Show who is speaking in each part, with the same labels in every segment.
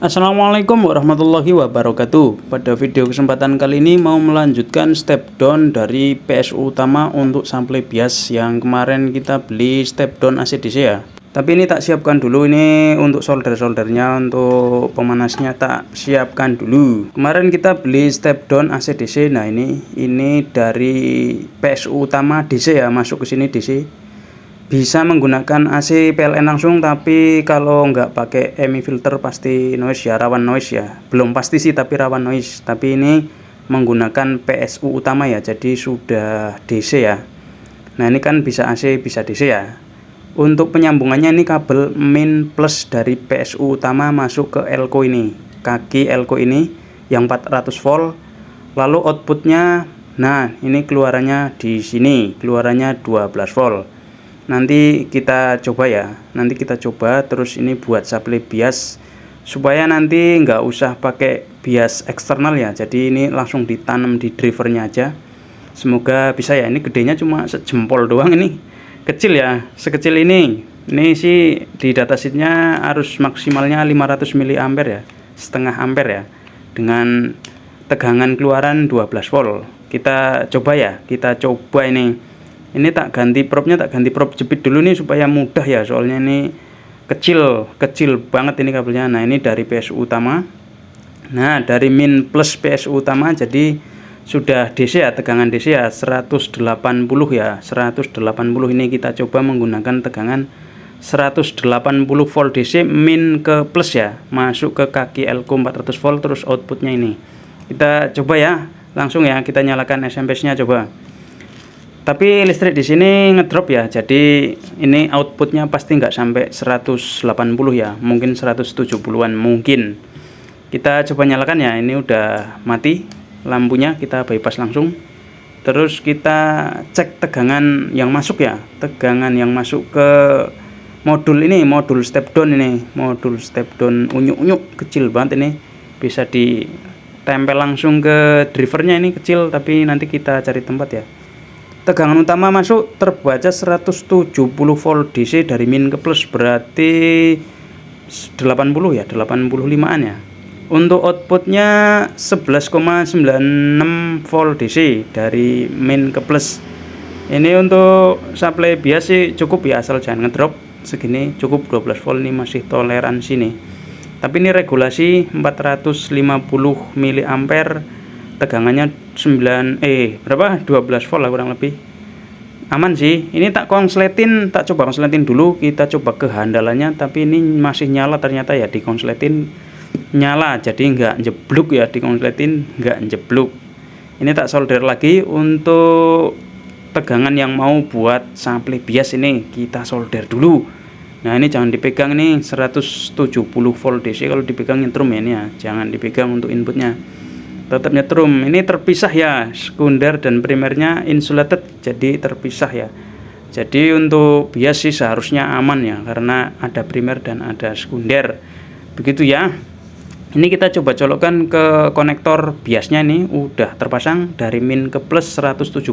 Speaker 1: Assalamualaikum warahmatullahi wabarakatuh. Pada video kesempatan kali ini mau melanjutkan step down dari PSU utama untuk sampling bias yang kemarin kita beli step down AC/DC ya. Tapi ini tak siapkan dulu, ini untuk solder-soldernya, untuk pemanasnya tak siapkan dulu. Kemarin kita beli step down AC/DC. Nah, ini dari PSU utama DC ya, masuk ke sini DC. Bisa menggunakan AC PLN langsung, tapi kalau nggak pakai EMI filter pasti noise ya, rawan noise ya. Belum pasti sih, tapi rawan noise. Tapi ini menggunakan PSU utama ya, jadi sudah DC ya. Nah, ini kan bisa AC bisa DC ya. Untuk penyambungannya ini kabel min plus dari PSU utama masuk ke elko ini, kaki elko ini yang 400 volt. Lalu outputnya, nah ini keluarannya di sini, keluarannya 12 volt. Nanti kita coba ya, terus ini buat supply bias supaya nanti nggak usah pakai bias eksternal ya, jadi ini langsung ditanam di drivernya aja. Semoga bisa ya. Ini gedenya cuma sejempol doang, ini kecil ya, sekecil ini sih. Di datasheetnya arus maksimalnya 500 mA ya, setengah ampere ya, dengan tegangan keluaran 12 volt. Kita coba ya, ini tak ganti propnya, tak ganti prop jepit dulu nih supaya mudah ya, soalnya ini kecil banget ini kabelnya. Nah, ini dari PSU utama. Nah, dari min plus PSU utama, jadi sudah DC ya, tegangan DC ya 180 ya, 180. Ini kita coba menggunakan tegangan 180 volt DC min ke plus ya, masuk ke kaki elko 400 volt, terus outputnya ini. Kita coba ya, langsung ya, kita nyalakan SMP-nya coba. Tapi listrik di sini ngedrop ya, jadi ini outputnya pasti nggak sampai 180 ya, mungkin 170-an mungkin. Kita coba nyalakan ya, ini udah mati lampunya, kita bypass langsung. Terus kita cek tegangan yang masuk ya, tegangan yang masuk ke modul ini, modul step down ini, modul step down unyuk-unyuk kecil banget ini, bisa ditempel langsung ke drivernya. Ini kecil tapi nanti kita cari tempat ya. Tegangan utama masuk terbaca 170 volt DC dari min ke plus, berarti 80 ya, 85an ya. Untuk outputnya 11,96 volt DC dari min ke plus. Ini untuk supply bias sih cukup ya, asal jangan ngedrop. Segini cukup 12 volt, ini masih toleransi nih. Tapi ini regulasi 450 mA, tegangannya 12 volt lah kurang lebih. Aman sih. Ini tak coba konsletin dulu, kita coba kehandalannya, tapi ini masih nyala ternyata ya, dikonsletin nyala, jadi nggak jeblok ya, dikonsletin nggak jeblok. Ini tak solder lagi. Untuk tegangan yang mau buat sampling bias ini kita solder dulu. Nah, ini jangan dipegang, ini 170 volt DC, kalau dipegang nyetrum ya, ini ya jangan dipegang untuk inputnya, tetap nyetrum. Ini terpisah ya, sekunder dan primernya insulated, jadi terpisah ya. Jadi untuk bias sih seharusnya aman ya, karena ada primer dan ada sekunder, begitu ya. Ini kita coba colokkan ke konektor biasnya, ini udah terpasang dari min ke plus 170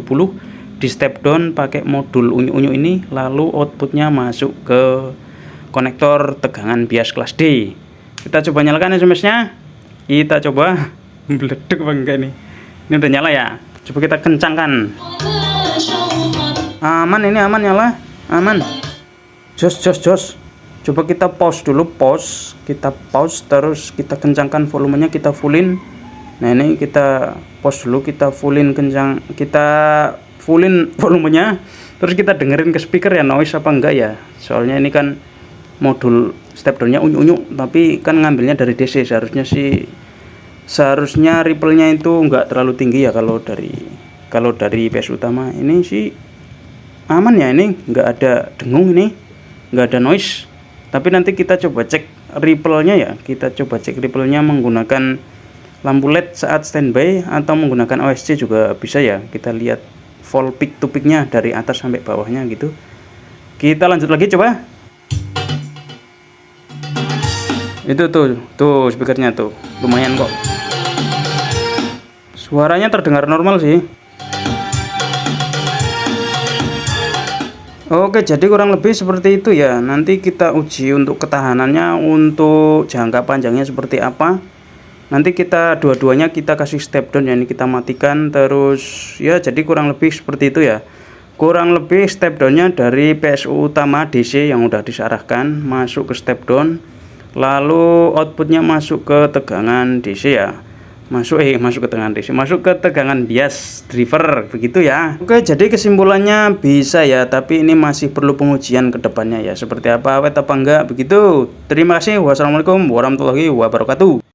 Speaker 1: di step down pakai modul unyu-unyu ini. Lalu outputnya masuk ke konektor tegangan bias kelas D. Kita coba nyalakan SMS-nya, kita coba meleduk apa enggak nih. Ini udah nyala ya, coba kita kencangkan. Aman, ini aman, nyala aman, jos. Coba kita pause dulu, kita pause, terus kita kencangkan volumenya, kita fullin. Nah, ini kita pause dulu, kita fullin volumenya, terus kita dengerin ke speaker ya, noise apa enggak ya. Soalnya ini kan modul step down-nya unyu-unyu, tapi kan ngambilnya dari DC, seharusnya ripple-nya itu enggak terlalu tinggi ya. Kalau dari PS utama ini sih aman ya, ini enggak ada dengung, ini enggak ada noise. Tapi nanti kita coba cek ripple-nya ya, menggunakan lampu LED saat standby atau menggunakan OSC juga bisa ya. Kita lihat volt peak to peak-nya dari atas sampai bawahnya gitu. Kita lanjut lagi coba. Itu tuh speakernya tuh lumayan kok, suaranya terdengar normal sih. Oke, jadi kurang lebih seperti itu ya. Nanti kita uji untuk ketahanannya, untuk jangka panjangnya seperti apa. Nanti kita dua-duanya kita kasih step down ya, ini kita matikan terus ya, jadi kurang lebih seperti itu ya. Kurang lebih step downnya dari PSU utama DC yang udah disarahkan masuk ke step down, lalu outputnya masuk ke tegangan DC ya. Masuk ke tegangan DC, masuk ke tegangan bias driver begitu ya. Oke, jadi kesimpulannya bisa ya, tapi ini masih perlu pengujian ke depannya ya, seperti apa awet apa enggak begitu. Terima kasih. Wassalamualaikum warahmatullahi wabarakatuh.